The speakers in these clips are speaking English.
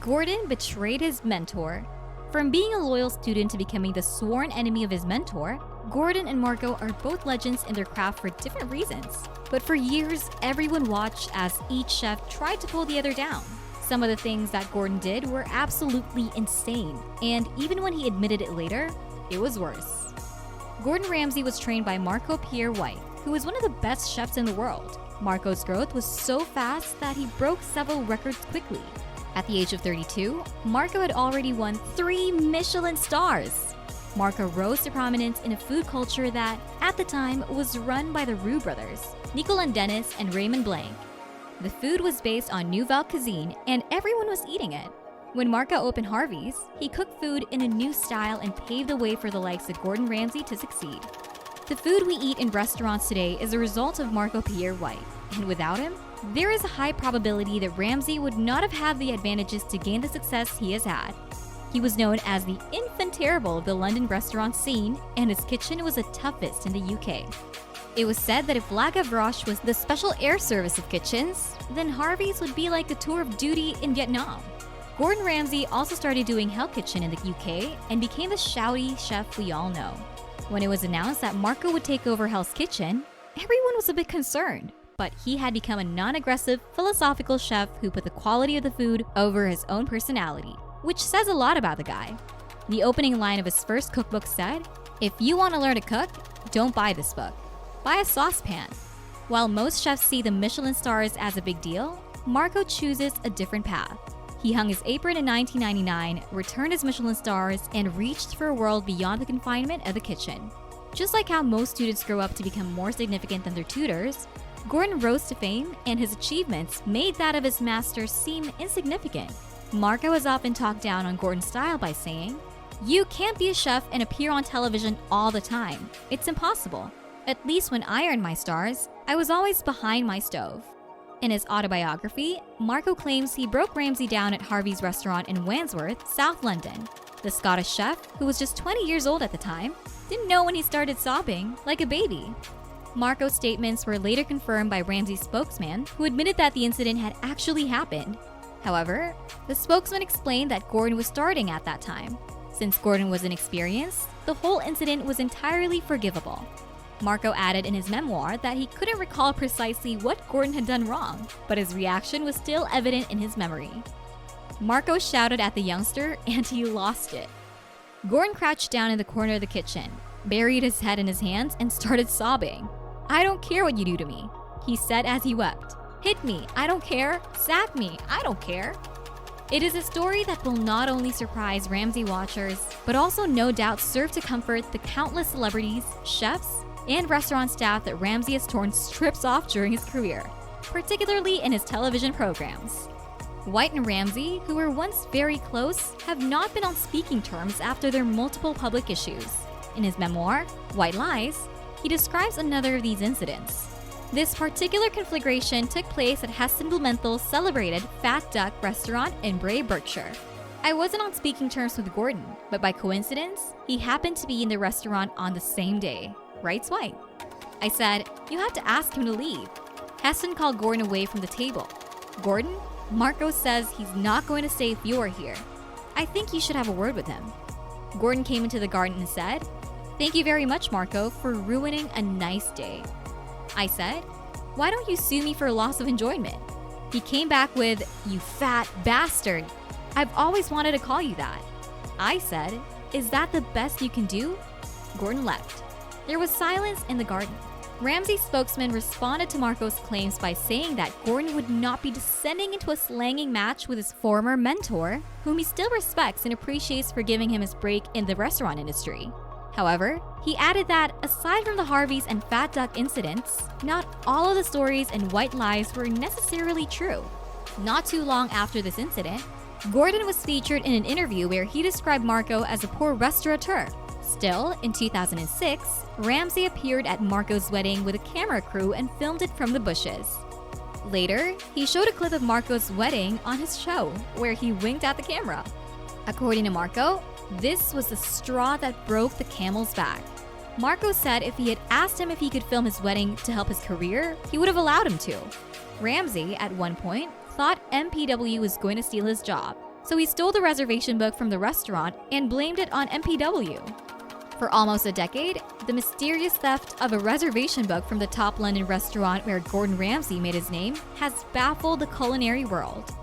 Gordon betrayed his mentor. From being a loyal student to becoming the sworn enemy of his mentor, Gordon and Marco are both legends in their craft for different reasons. But for years, everyone watched as each chef tried to pull the other down. Some of the things that Gordon did were absolutely insane, and even when he admitted it later, it was worse. Gordon Ramsay was trained by Marco Pierre White, who was one of the best chefs in the world. Marco's growth was so fast that he broke several records quickly. At the age of 32, Marco had already won 3 Michelin stars. Marco rose to prominence in a food culture that, at the time, was run by the Roux brothers, Nicolas Dennis and Raymond Blanc. The food was based on Nouvelle cuisine, and everyone was eating it. When Marco opened Harvey's, he cooked food in a new style and paved the way for the likes of Gordon Ramsay to succeed. The food we eat in restaurants today is a result of Marco Pierre White, and without him, there is a high probability that Ramsay would not have had the advantages to gain the success he has had. He was known as the infant terrible of the London restaurant scene, and his kitchen was the toughest in the UK. It was said that if La Gavroche was the special air service of kitchens, then Harvey's would be like a tour of duty in Vietnam. Gordon Ramsay also started doing Hell Kitchen in the UK and became the shouty chef we all know. When it was announced that Marco would take over Hell's Kitchen, everyone was a bit concerned. But he had become a non-aggressive, philosophical chef who put the quality of the food over his own personality, which says a lot about the guy. The opening line of his first cookbook said, "If you want to learn to cook, don't buy this book. Buy a saucepan." While most chefs see the Michelin stars as a big deal, Marco chooses a different path. He hung his apron in 1999, returned his Michelin stars, and reached for a world beyond the confinement of the kitchen. Just like how most students grow up to become more significant than their tutors, Gordon rose to fame, and his achievements made that of his master seem insignificant. Marco has often talked down on Gordon's style by saying, "You can't be a chef and appear on television all the time. It's impossible. At least when I earned my stars, I was always behind my stove." In his autobiography, Marco claims he broke Ramsay down at Harvey's restaurant in Wandsworth, South London. The Scottish chef, who was just 20 years old at the time, didn't know when he started sobbing like a baby. Marco's statements were later confirmed by Ramsay's spokesman, who admitted that the incident had actually happened. However, the spokesman explained that Gordon was starting at that time. Since Gordon was inexperienced, the whole incident was entirely forgivable. Marco added in his memoir that he couldn't recall precisely what Gordon had done wrong, but his reaction was still evident in his memory. Marco shouted at the youngster, and he lost it. Gordon crouched down in the corner of the kitchen, buried his head in his hands, and started sobbing. "I don't care what you do to me," he said as he wept. "Hit me, I don't care. Sack me, I don't care." It is a story that will not only surprise Ramsay watchers, but also no doubt serve to comfort the countless celebrities, chefs, and restaurant staff that Ramsay has torn strips off during his career, particularly in his television programs. White and Ramsay, who were once very close, have not been on speaking terms after their multiple public issues. In his memoir, White Lies, he describes another of these incidents. This particular conflagration took place at Heston Blumenthal's celebrated Fat Duck restaurant in Bray, Berkshire. "I wasn't on speaking terms with Gordon, but by coincidence, he happened to be in the restaurant on the same day," writes White. "I said, 'You have to ask him to leave.' Heston called Gordon away from the table. 'Gordon, Marco says he's not going to stay if you are here. I think you should have a word with him.' Gordon came into the garden and said, 'Thank you very much, Marco, for ruining a nice day.' I said, 'Why don't you sue me for loss of enjoyment?' He came back with, 'You fat bastard. I've always wanted to call you that.' I said, 'Is that the best you can do?' Gordon left. There was silence in the garden. Ramsay's spokesman responded to Marco's claims by saying that Gordon would not be descending into a slanging match with his former mentor, whom he still respects and appreciates for giving him his break in the restaurant industry. However, he added that, aside from the Harveys and Fat Duck incidents, not all of the stories and White Lies were necessarily true. Not too long after this incident, Gordon was featured in an interview where he described Marco as a poor restaurateur. Still, in 2006, Ramsay appeared at Marco's wedding with a camera crew and filmed it from the bushes. Later, he showed a clip of Marco's wedding on his show, where he winked at the camera. According to Marco, this was the straw that broke the camel's back. Marco said if he had asked him if he could film his wedding to help his career, he would have allowed him to. Ramsay, at one point, thought MPW was going to steal his job, so he stole the reservation book from the restaurant and blamed it on MPW. For almost a decade, the mysterious theft of a reservation book from the top London restaurant where Gordon Ramsay made his name has baffled the culinary world.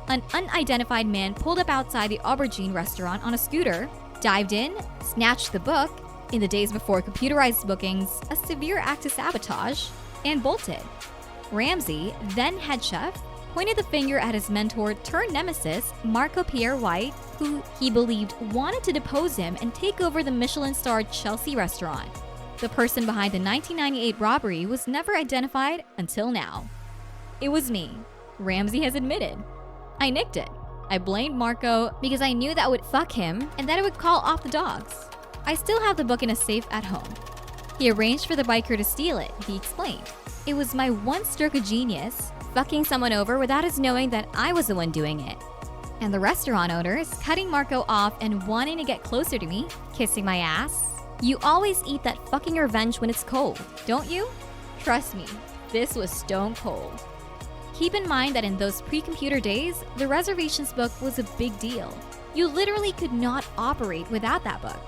An unidentified man pulled up outside the Aubergine restaurant on a scooter, dived in, snatched the book, in the days before computerized bookings, a severe act of sabotage, and bolted. Ramsay, then head chef, pointed the finger at his mentor turned nemesis, Marco Pierre White, who he believed wanted to depose him and take over the Michelin-starred Chelsea restaurant. The person behind the 1998 robbery was never identified until now. It was me, Ramsay has admitted. I nicked it. I blamed Marco because I knew that would fuck him and that it would call off the dogs. I still have the book in a safe at home. He arranged for the biker to steal it, he explained. It was my one stroke of genius, fucking someone over without us knowing that I was the one doing it. And the restaurant owners cutting Marco off and wanting to get closer to me, kissing my ass. You always eat that fucking revenge when it's cold, don't you? Trust me, this was stone cold. Keep in mind that in those pre-computer days, the reservations book was a big deal. You literally could not operate without that book.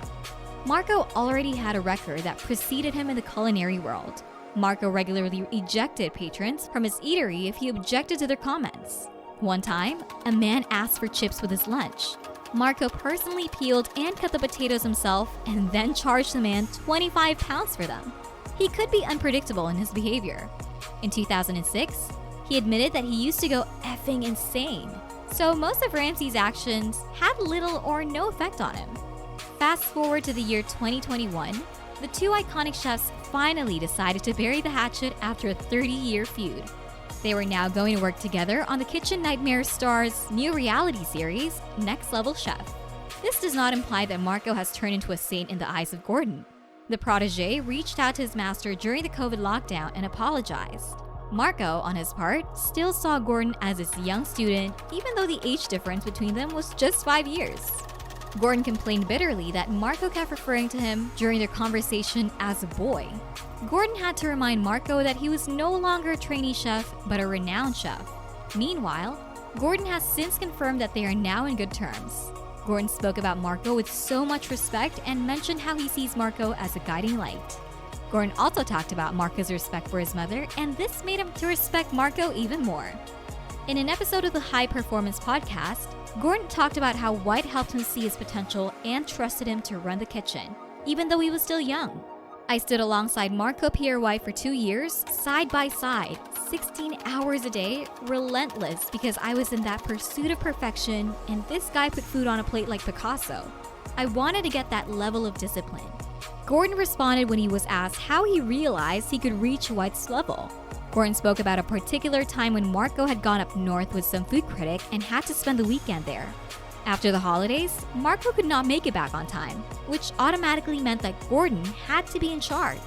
Marco already had a record that preceded him in the culinary world. Marco regularly ejected patrons from his eatery if he objected to their comments. One time, a man asked for chips with his lunch. Marco personally peeled and cut the potatoes himself and then charged the man 25 pounds for them. He could be unpredictable in his behavior. In 2006, he admitted that he used to go effing insane. So most of Ramsay's actions had little or no effect on him. Fast forward to the year 2021, the two iconic chefs finally decided to bury the hatchet after a 30-year feud. They were now going to work together on the Kitchen Nightmares star's new reality series, Next Level Chef. This does not imply that Marco has turned into a saint in the eyes of Gordon. The protégé reached out to his master during the COVID lockdown and apologized. Marco, on his part, still saw Gordon as his young student, even though the age difference between them was just 5 years. Gordon complained bitterly that Marco kept referring to him during their conversation as a boy. Gordon had to remind Marco that he was no longer a trainee chef, but a renowned chef. Meanwhile, Gordon has since confirmed that they are now in good terms. Gordon spoke about Marco with so much respect and mentioned how he sees Marco as a guiding light. Gordon also talked about Marco's respect for his mother, and this made him to respect Marco even more. In an episode of the High Performance podcast, Gordon talked about how White helped him see his potential and trusted him to run the kitchen, even though he was still young. I stood alongside Marco Pierre White for 2 years, side by side, 16 hours a day, relentless because I was in that pursuit of perfection, and this guy put food on a plate like Picasso. I wanted to get that level of discipline. Gordon responded when he was asked how he realized he could reach White's level. Gordon spoke about a particular time when Marco had gone up north with some food critic and had to spend the weekend there. After the holidays, Marco could not make it back on time, which automatically meant that Gordon had to be in charge.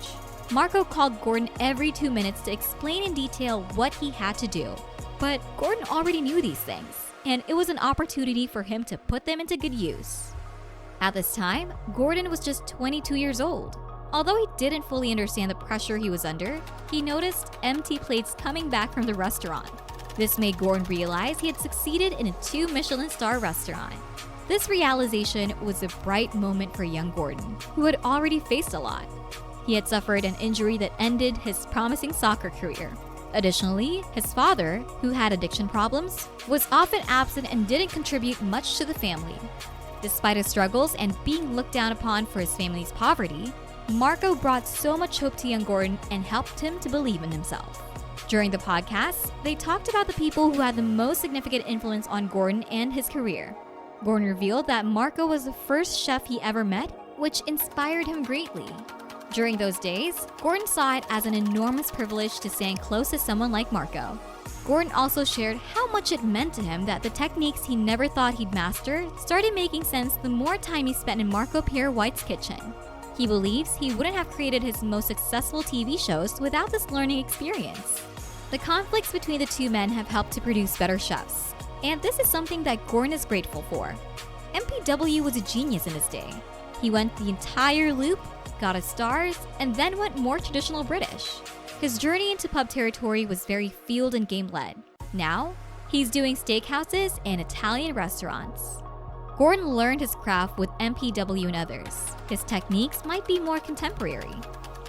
Marco called Gordon every 2 minutes to explain in detail what he had to do. But Gordon already knew these things, and it was an opportunity for him to put them into good use. At this time, Gordon was just 22 years old. Although he didn't fully understand the pressure he was under, he noticed empty plates coming back from the restaurant. This made Gordon realize he had succeeded in a 2 Michelin star restaurant. This realization was a bright moment for young Gordon, who had already faced a lot. He had suffered an injury that ended his promising soccer career. Additionally, his father, who had addiction problems, was often absent and didn't contribute much to the family. Despite his struggles and being looked down upon for his family's poverty, Marco brought so much hope to young Gordon and helped him to believe in himself. During the podcast, they talked about the people who had the most significant influence on Gordon and his career. Gordon revealed that Marco was the first chef he ever met, which inspired him greatly. During those days, Gordon saw it as an enormous privilege to stand close to someone like Marco. Gordon also shared how much it meant to him that the techniques he never thought he'd master started making sense the more time he spent in Marco Pierre White's kitchen. He believes he wouldn't have created his most successful TV shows without this learning experience. The conflicts between the two men have helped to produce better chefs, and this is something that Gordon is grateful for. MPW was a genius in his day. He went the entire loop, got his stars, and then went more traditional British. His journey into pub territory was very field and game led. Now, He's doing steakhouses and Italian restaurants. Gordon learned his craft with MPW and others. His techniques might be more contemporary.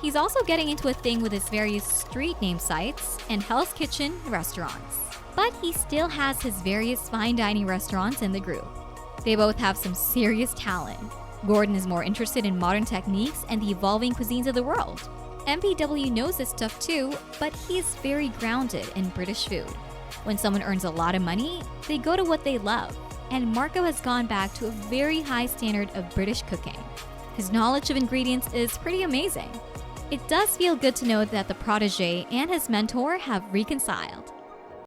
He's also getting into a thing with his various street name sites and Hell's Kitchen restaurants. But he still has his various fine dining restaurants in the group. They both have some serious talent. Gordon is more interested in modern techniques and the evolving cuisines of the world. MPW knows this stuff too, but he is very grounded in British food. When someone earns a lot of money, they go to what they love. And Marco has gone back to a very high standard of British cooking. His knowledge of ingredients is pretty amazing. It does feel good to know that the protege and his mentor have reconciled.